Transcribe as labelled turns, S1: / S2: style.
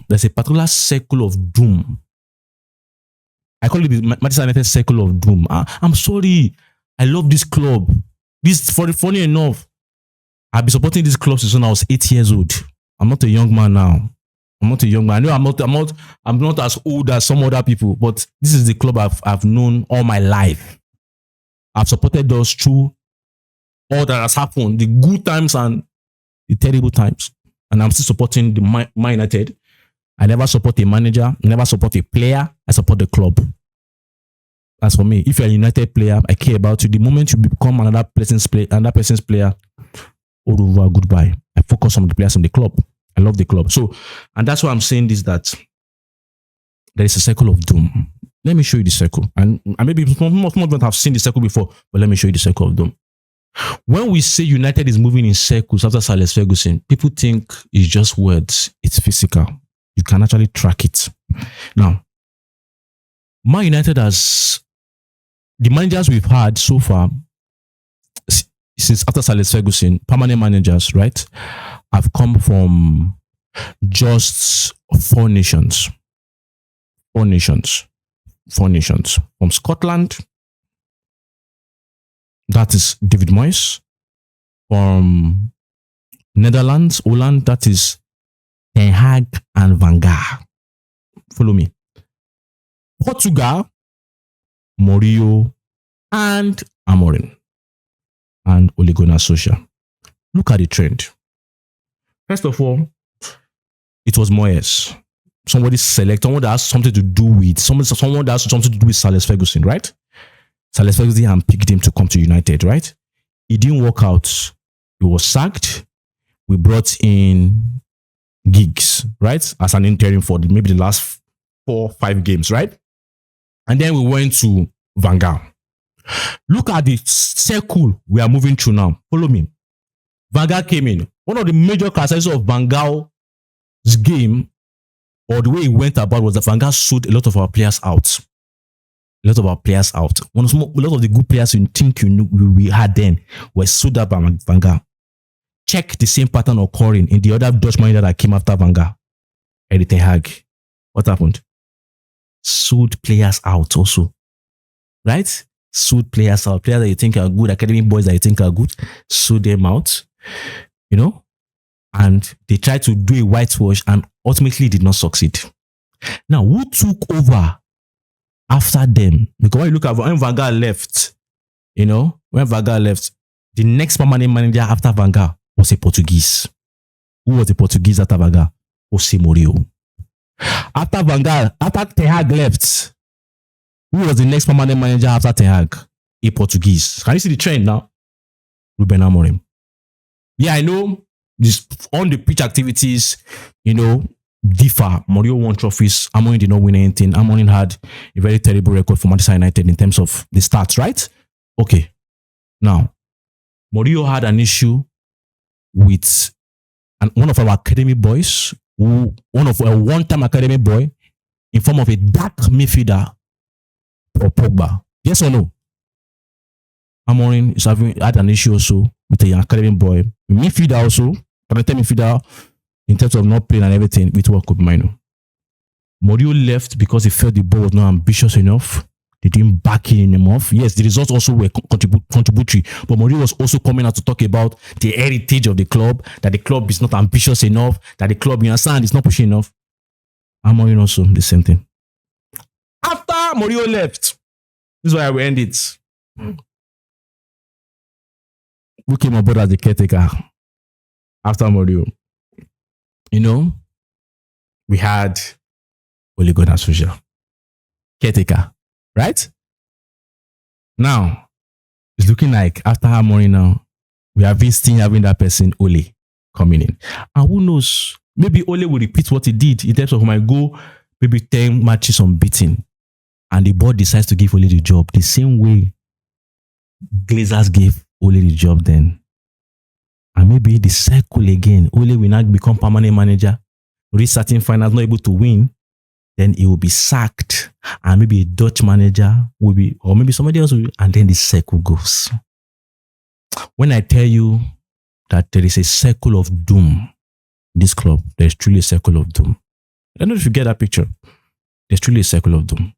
S1: there's a particular circle of doom. I call it the Manchester United circle of doom. I'm sorry. I love this club. Funny enough, I've been supporting this club since when I was 8 years old. I'm not a young man now. I'm not a young man. I know I'm not as old as some other people, but this is the club I've known all my life. I've supported those through all that has happened, the good times and the terrible times. And I'm still supporting the Man United. I never support a manager, I never support a player, I support the club. As for me, if you're a United player, I care about you. The moment you become another person's player, au revoir, goodbye. I focus on the players in the club. I love the club. So, and that's why I'm saying this, that there is a circle of doom. Let me show you the circle. And maybe most of them have seen the circle before, but let me show you the circle of doom. When we say United is moving in circles after Sir Alex Ferguson, people think it's just words. It's physical. You can actually track it. Now, Man United has, the managers we've had so far, since after Sir Alex Ferguson, permanent managers, right, have come from just four nations. From Scotland, that is David Moyes. From Netherlands, Holland, that is Ten Hag and Van Gaal. Follow me. Portugal, Mourinho and Amorim. And Ole Gunnar Solskjaer. Look at the trend. First of all, it was Moyes. Someone that has something to do with someone that has something to do with Sir Alex Ferguson, right? Sir Alex Ferguson handpicked him to come to United, right? It didn't work out. He was sacked. We brought in Giggs, right? As an interim for maybe the last 4 or 5 games, right? And then we went to Van Gaal. Look at the circle we are moving through now. Follow me. Van Gaal came in. One of the major characteristics of Van Gaal's game, or the way he went about, was that Van Gaal sold a lot of our players out. A lot of the good players you think we had then were sold out by Van Gaal. Check the same pattern occurring in the other Dutch manager that came after Van Gaal, Erik ten Hag. What happened? Sold players out also. Right? Sold players out. Players that you think are good, academy boys that you think are good, sold them out. You know? And they tried to do a whitewash and ultimately did not succeed. Now, who took over after them? Because when you look at when Van Gaal left, the next permanent manager after Van Gaal was a Portuguese. Who was the Portuguese after Van Gaal? Jose Mourinho. After Ten Hag left, who was the next permanent manager after Ten Hag? A Portuguese. Can you see the trend now? Ruben Amorim. Yeah, I know this on the pitch activities, differ. Mourinho won trophies. Amorim did not win anything. Amorim had a very terrible record for Manchester United in terms of the stats, right? Okay. Now, Mourinho had an issue with one of our academy boys, a one-time academy boy, in form of a dark midfielder or Pogba. Yes or no? Amorim is had an issue also with a young academy boy. Midfielder also, midfielder, in terms of not playing and everything, with what could minor. Mourinho left because he felt the ball was not ambitious enough. They didn't back him enough. Yes, the results also were contributory, but Mourinho was also coming out to talk about the heritage of the club, that the club is not ambitious enough, that the club, you understand, is not pushing enough. Amorim also the same thing. After Mourinho left, this is why I will end it. Who came aboard as the caretaker after Mourinho? We had Ole Gunnar Solskjaer, caretaker, right? Now, it's looking like after Amorim now, we have been still having that person, Ole, coming in. And who knows, maybe Ole will repeat what he did in terms of go maybe 10 matches unbeaten. And the board decides to give Ole the job the same way Glazers gave Ole the job then. And maybe the circle again. Ole will not become permanent manager, reach certain finals, not able to win. Then he will be sacked. And maybe a Dutch manager will be, or maybe somebody else will be, and then the circle goes. When I tell you that there is a circle of doom in this club, there is truly a circle of doom. I don't know if you get that picture. There's truly a circle of doom.